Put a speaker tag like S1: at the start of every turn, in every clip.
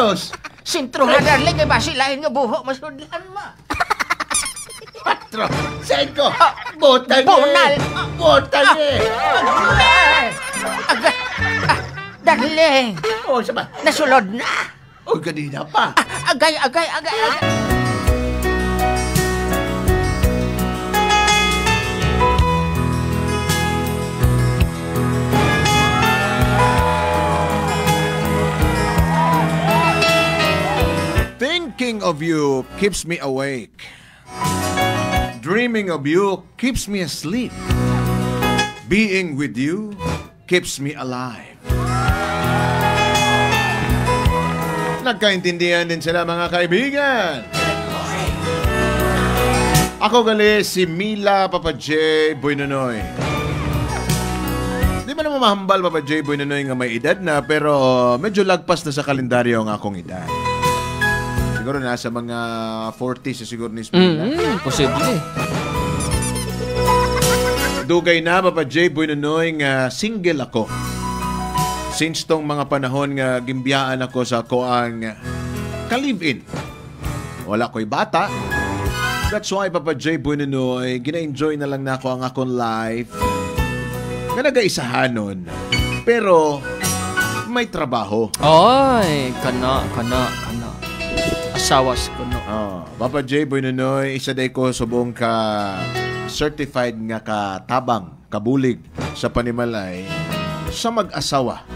S1: Dos.
S2: Sintro ha, darling, kay basilahin nga buho, masudlan mo.
S1: Patro. Cinco. Botang
S2: Bonal.
S1: Botang
S2: Agay. Darling.
S1: Oh, saba.
S2: Nasulod na.
S1: Oh, kanina pa.
S2: Agay.
S3: Thinking of you keeps me awake. Dreaming of you keeps me asleep. Being with you keeps me alive. Nagkaintindihan din sila, mga kaibigan. Ako gali si Mila Papa J. Boynonoy. Di ba naman mahambal, Papa J. Boynonoy, nga may edad na, pero medyo lagpas na sa kalendaryo ang akong edad. Siguro nasa mga 40s siguro ni Mila.
S4: Posible.
S3: Dugay na, Papa J. Boynonoy, nga single ako. Since tong mga panahon nga gimbiyaan ako sa koang ka-live-in. Wala ko'y bata. That's why, Papa J. Boynonoy, gina-enjoy na lang na ako ang akong life. Nga nag-aisahanon. Pero, may trabaho.
S4: Ay, kana. Asawas ko, no.
S3: Papa J. Boynonoy, isa day ko subong ka certified nga katabang, kabulig sa panimalay sa mag-asawa.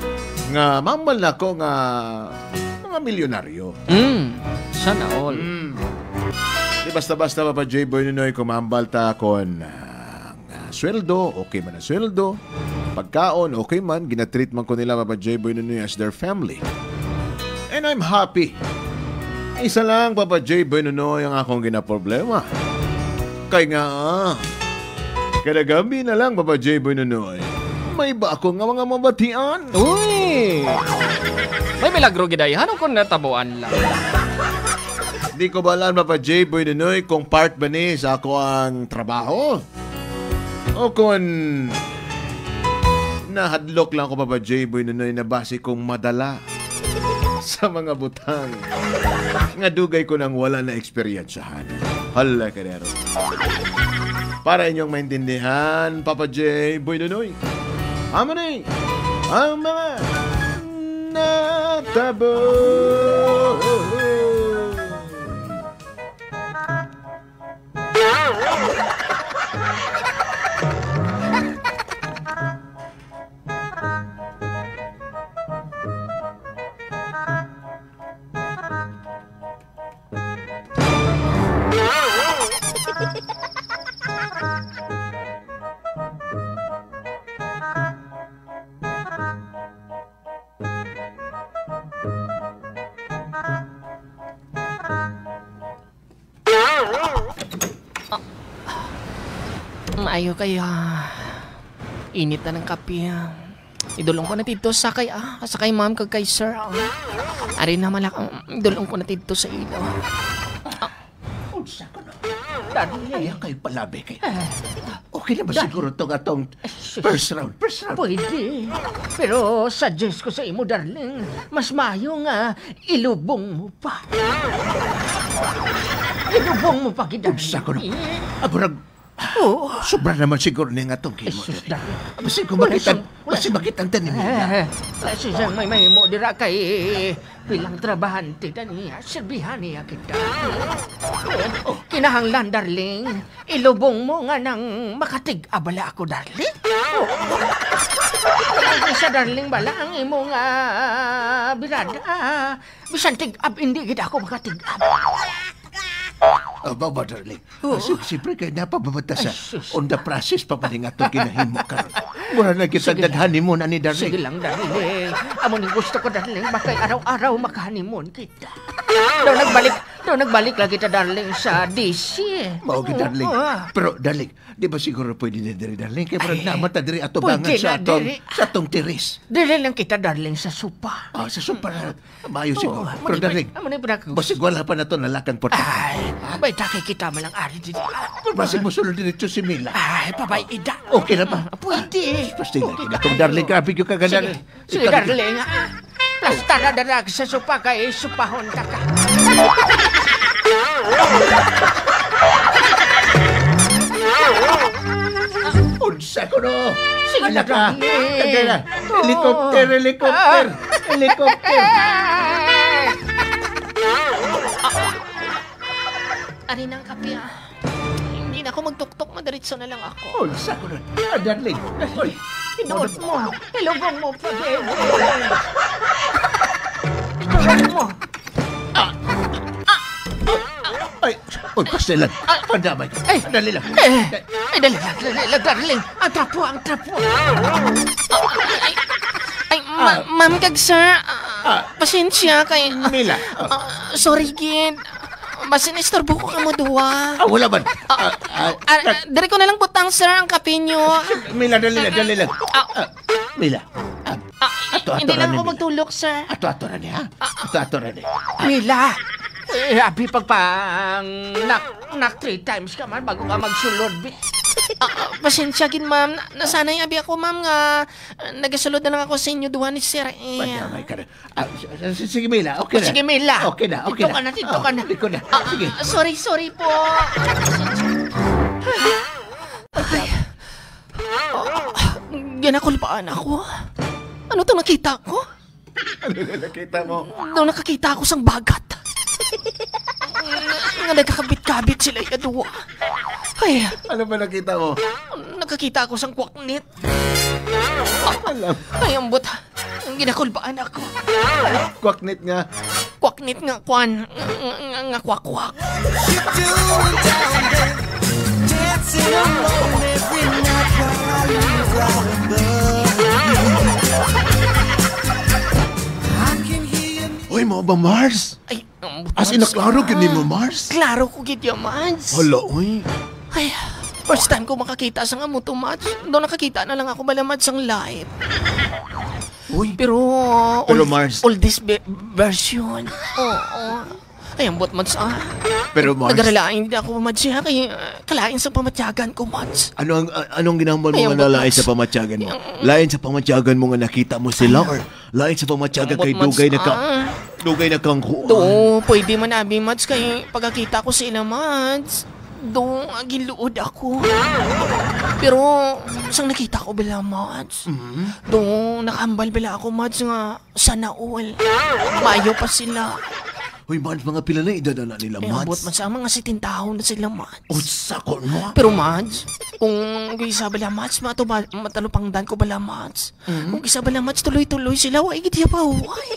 S3: Nga mamal na ko nga mga milyonaryo.
S4: Sana all.
S3: Di basta-basta, Papa J. Boynonoy, kumambal ta kon sweldo, okay man ang sweldo. Pagkaon, okay man. Ginatreat man ko nila, Papa J. Boynonoy, as their family. And I'm happy. Isa lang, Papa J. Boynonoy, ang akong ginaproblema. Kaya nga, kada gabi na lang, Papa J. Boynonoy, may ba ako nga mga mabatian?
S4: Uy! May milagro gidayahan o kung natabuan lang.
S3: Di ko ba alam, Papa J. Boynonoy, kung part ba ni sa ako ang trabaho? O kung nahadlok lang ko, Papa J. Boynonoy, na base kong madala sa mga butang nga dugay ko nang wala na eksperyensahan. Hala, kadero. Para inyong maintindihan, Papa J. Boynonoy, amo na ang mga natabo.
S4: Maayo kayo. Init na ng kape. Idulong ko na dito sa kay ma'am kag kay sir. Ari na malak. Idulong ko na dito sa ilo.
S1: Unsa ko na? Ayan kayo palabi kayo. Okay na ba siguro itong atong first round?
S2: Pwede. Pero suggest ko sa imo, darling, mas mayo nga ilubong mo pa. Ilubong mo pa, darling.
S1: Unsa ko na? Agurag, sobra naman siguro niya nga itong kimo. Basta kung makitang tanin niya.
S2: Kasi siyang may mo dira kay bilang trabahante na niya, serbihan niya kita. Kinahanglan, darling, ilubong mo nga nang makatig-abala ako, darling. Isa, darling, bala ang imo nga birada. Bisan tig-ab, hindi kita ako makatig-ab.
S1: Baba, darling. Siyempre kayo napababata sa on the process pa maling atong kinahimo ka. Mura na kita dadhanimon ani, darling.
S2: Sige lang, darling. Amo ni gusto ko, darling. Bakay araw-araw makahanimon kita. Daw nagbalik lagi kita, darling, sa DC.
S1: Maugi, darling. Pero, darling, di ba siguro pwede na diri, darling? Kaya parang namata diri ato bangan sa atong tiris.
S2: Dili lang kita, darling, sa supa.
S1: Sa supa na. Mayo siguro. Pero, darling,
S2: amo ni pinaka.
S1: basig wala pa na ito nalakan po.
S2: Bay takay kita malang ari dito.
S1: Basig mo sulod dito si Mila.
S2: Pabay ida.
S1: Okay na ba?
S2: Pwede.
S1: Pasti na. Itong darling, grabe yung kaganda.
S2: Sige, darling. Plasta na darag sa supa kay supahon ka ka.
S1: Unsa ko no?
S2: Sige na,
S1: Anak ka.
S2: darling.
S1: Tagay na. Helicopter.
S4: Ari ng kape Hindi na ako magtuktok, madiretso na lang ako.
S1: Unsa ko no? Darling. Oy,
S2: Inood mo. Ilugong mo pa, baby. Inood mo.
S1: Oy, pastilan. Pandamay.
S2: Ay.
S1: Dali lang.
S2: Ay, dali lang, darling. Ang trapo.
S4: Ay, ma'am kag sir, pasensya kay...
S1: Mila.
S4: Sorry, gid. Basin istorbo ko ka mo duwa.
S1: Wala man.
S4: Dari ko na lang butang, sir, ang kape nyo.
S1: Mila, dali lang. Mila.
S4: Hindi lang ako magtulog, sir.
S1: Ato na niya. Ato na niya.
S2: Mila. Abi pagpang nak 3 times ka man bago ka magsulod, be.
S4: Pasensya, gid, ma'am. Nasanay abi ako, ma'am, nga nagasulod na lang ako sa inyo duwa ni sir.
S1: Pandamay ka na. Sige, Mila. Okay na.
S2: Sige, Mila.
S1: Okay na.
S2: Dito ka na.
S1: Dito na. Sige.
S4: Sorry po. Ginakulpaan ako. Ano itong nakita ko?
S3: Ano na nakita mo?
S4: Nung nakakita ako sang bagat. Nga nagkakabit-kabit sila ikaduwa. Ay,
S3: Ano ba nakita mo?
S4: nakakita ako sang kwaknit.
S3: Alam.
S4: Ay, ambot. Ginakulpaan ako.
S3: Kwaknit nga.
S4: Kwaknit nga kwan. Nga kwak-kwak.
S3: Uy, mo ba Mars?
S4: Ay, ambot.
S3: As in, naklaro gini mo Mars?
S4: Klaro ko gid ya, Mads.
S3: Hala, uy.
S4: Ay, first time ko makakita sa nga mo to, Mads. Doon nakakita na lang ako bala, Mads, ang live.
S3: Uy.
S4: Pero
S3: Mars.
S4: oldest version. Oo. Ay, ambot, Mads,
S3: Pero Mars,
S4: Nagaralain din ako, Mads, kaya kalain sa pamatyagan ko, Mads.
S3: anong ginambal mo
S4: Ay,
S3: nga
S4: ambot,
S3: nalain
S4: Mars.
S3: sa pamatyagan mo? Lain sa pamatyagan mo nga nakita mo sila or lain sa pamatyagan kay
S4: Ambot,
S3: dugay na
S4: Mads,
S3: ka dugay na kang kuha?
S4: Do, pwede man abi, Mads, kay pagkakita ko sila, Mads. Do, giluod ako. Pero, sang nakita ko bala, Mads. Do, nakahambal bala ako, Mads, nga sana all. Mayo pa sila.
S3: Uy, Mads, mga pila na edad na nila,
S4: Ay, abot,
S3: Mads.
S4: Mads, ang mga 17 taon na sila, Mads.
S3: Utsa ko mo.
S4: Pero, Mads, kung isa bala, Mads, matalupangdan ko bala, Mads. Kung isa bala, Mads, tuloy-tuloy sila, wai giti pa, wai.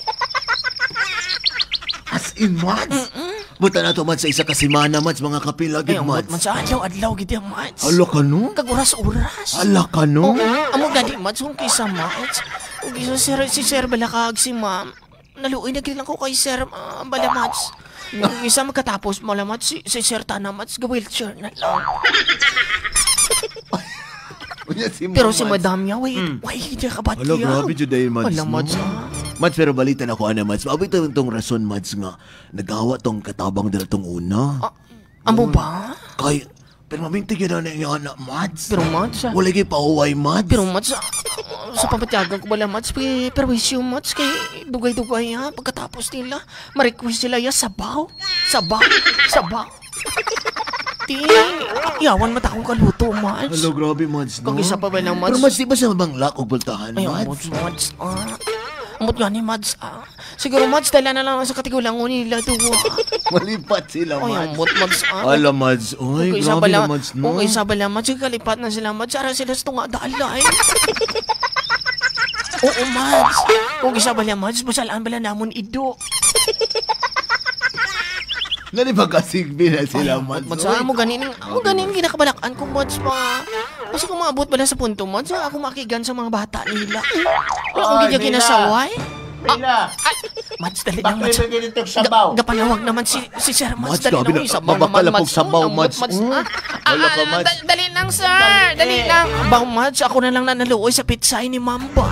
S3: As in, Mads? Buta na to, Mads, sa isa kasimana, Mads, mga kapila,
S4: Ay,
S3: gid,
S4: abot,
S3: Mads.
S4: Mads, adlaw-adlaw giti, Mads.
S3: Hala ka no?
S4: Kag-oras-oras.
S3: Hala ka no?
S4: Amo gani, Mads, kung kisa, Mads. Kung kisa si Sir Balakag, si Ma'am. Naluoy na lang ko kay Sir Bala, Mads. Kung isa magkatapos mo lang, Mads, si Sir Tana, Mads, ga-wheelchair na lang.
S3: Unya, si
S4: Pero si
S3: Mads.
S4: Madam niya, wait, hindi ka ba't
S3: Hala, grabe dyan dahil, Mads.
S4: Wala,
S3: no?
S4: Mads,
S3: Mads, pero balitan ako, Mads. Mabay tong rason, Mads, nga. Nagawa tong katabang dala tong una.
S4: Amo ba?
S3: Kay, pero mamintig yun na yung anak, Mads.
S4: Pero, Mads,
S3: Wala kayo pauway, Mads.
S4: Pero, Mads, sa pamatyagan ko bala, Mads, perwisyo, Mads, kay dugay-dugay, pagkatapos nila, ma-request sila, sabaw. Di, yawan mata akong kaluto, Mads.
S3: Hello, grabe, Mads, no?
S4: Kung isa pa ba ng Mads?
S3: Pero, Mads, di ba sa bangla o bultahan,
S4: Ay,
S3: Mads?
S4: Mads, Amot nga ni Mads, Siguro, Mads, dala na lang sa katigulangon nila, duwa.
S3: Malipat sila,
S4: Ay,
S3: Mads.
S4: amot, Mads,
S3: Ala, Mads. Uy,
S4: Kung isa
S3: grabe
S4: bala,
S3: na, Mads, no?
S4: kung isa bala, Mads, kalipat na sila, Mads, ara sila sa tunga dalay. Oo, Mads. Kung isa bala, Mads, masalaan bala namon ido.
S3: Nani ba kasigbi na sila, Mads?
S4: Mads,
S3: Uy.
S4: mo ganin ginakabalakan ko, Mads, pa. Kasi kung maabot bala sa punto, Mads, ako makigan sa mga bata nila. Wala akong
S1: Ay,
S4: ganyan
S1: Mila.
S4: kinasaway.
S1: Mila,
S4: Ay, Mads, dali lang,
S1: bakit
S4: Mads.
S1: may ganitong sabaw?
S4: Gapanawag naman si Sir Mads,
S3: Mads,
S4: dali
S3: grabe
S4: lang,
S3: na.
S4: sabaw
S3: Mabakal
S4: naman,
S3: akong sabaw,
S4: Ambot,
S3: Mads. Wala ka, Mads.
S4: Dali lang, sir. Dali lang. Bang, Mads, ako na lang nanaluoy sa pitsay ni Mamba.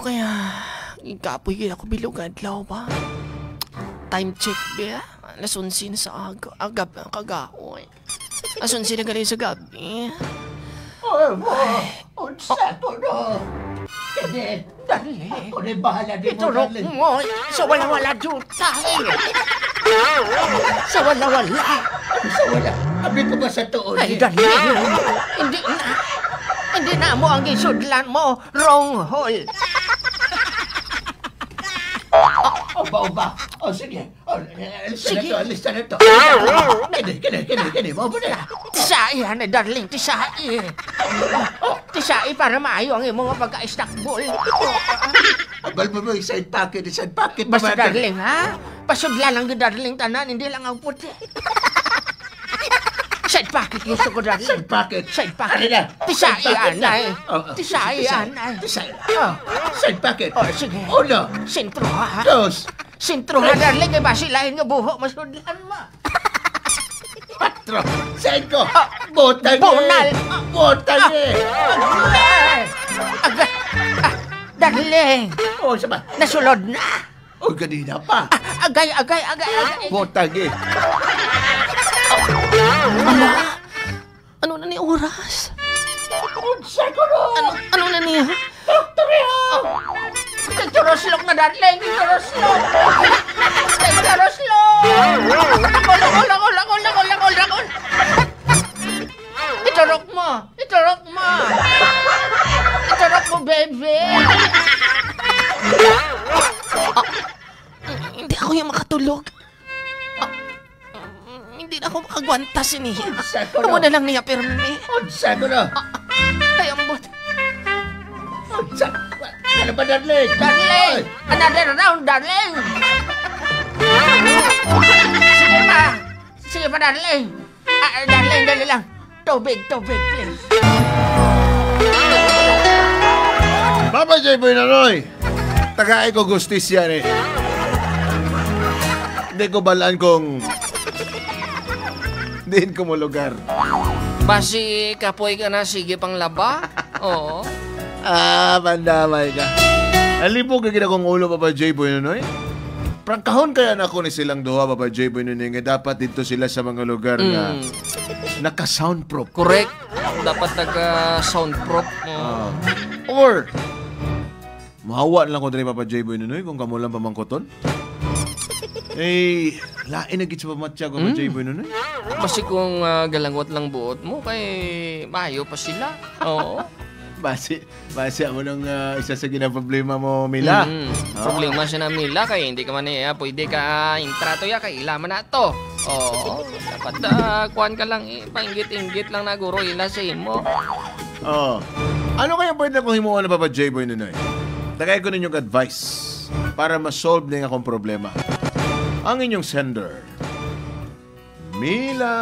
S4: kaya ikapoy kaya ako bilog adlaw ba? Time check ba? Alas 11 na sa agab kagaoy. Alas 11 na gali sa gabi.
S1: Unsa to no? Kani,
S2: Dali.
S1: ako na bahala din mo,
S2: Iturok
S1: darling.
S2: mo sa wala-wala juta. Sa wala-wala.
S1: Unsa wala? Abi ko ba sa tuon?
S2: Ay, dali. Hindi na mo ang gisudlan mo. Wrong hole.
S1: Oba. O, sige. O,
S2: Sige.
S1: alista na to. Kini. Mo ba na?
S2: Tisai, hanay, darling. Tisai. Tisai para maayo ang imong pagka-snackball.
S1: Abal mo side pocket.
S2: Basta, darling, ha? Pasudlan lang yung darling tanan, hindi lang ang puti. Side pocket gusto ko, darling.
S1: Side pocket.
S2: Side
S1: Ano
S2: pocket.
S1: na?
S2: Tisai,
S1: Side pocket na.
S2: anay.
S1: Oh,
S2: Tisai, anay.
S1: Tisay.
S2: Oh,
S1: Side pocket.
S2: oh, sige.
S1: Uno.
S2: Sintro, ha?
S1: Dos.
S2: Sintro, ha, darling. Kaya basilahin nga buho, masudlan mo.
S1: Patro. Side ko. Botang
S2: Bonal.
S1: Botang
S2: Agay. Darling,
S1: O, sama.
S2: nasulod na.
S1: O, ganina pa.
S2: Agay.
S1: Botang
S4: Ano na ni oras?
S1: Unsa ko no?
S4: Ano na niya?
S2: Nagturoslok na, darling. Nagturoslok. Lakol. Iturok mo, baby.
S4: Hindi ako yung makatulog. Hindi na ako makagwanta siniya.
S1: Unsa ko
S4: Amo
S1: no?
S4: na lang niya pirmi.
S1: Unsa ko no?
S4: Ay, ambot.
S1: Unsa? Ano ba, darling?
S2: Darling, another round, darling. Sige pa, darling. Darling, dali lang. Tubig, please.
S3: Papa J. Boy Nanoy, tagaay ko gustis yan eh. Hindi ko balaan kung diin ko mo lugar.
S4: Basi kapoy ka na, sige pang laba. Oo.
S3: Pandamay ka. Alipog ka kong ulo, Papa J. Boy Nanoy. Prangkahon kaya na ako ni silang duha, Papa J. Boy Nanoy, nga dapat dito sila sa mga lugar nga naka-soundproof.
S4: Correct. Dapat naka-soundproof.
S3: Or, mahawa lang ko din, Papa J. Boy Nanoy, kung kamo lang pamangkoton. Eh, lain na git sa pamatya ko, Papa J. Boy Nanoy.
S4: Basi kung galangwat lang buot mo, kay mayo pa sila. Oo.
S3: Base mo nang isa sa ginaproblema mo, Mila.
S4: Problema siya na Mila, kay hindi ka man pwede ka intrato ya, kay ilaman na to. Oo. Dapat kuhan ka lang, painggit-inggit lang na guro ila sa imo.
S3: Oh. Ano kaya pwede kong himuan na, Papa J. Boy Nanoy? Tagay ko ninyong advice para ma-solve na akong problema. Ang inyong sender, Mila.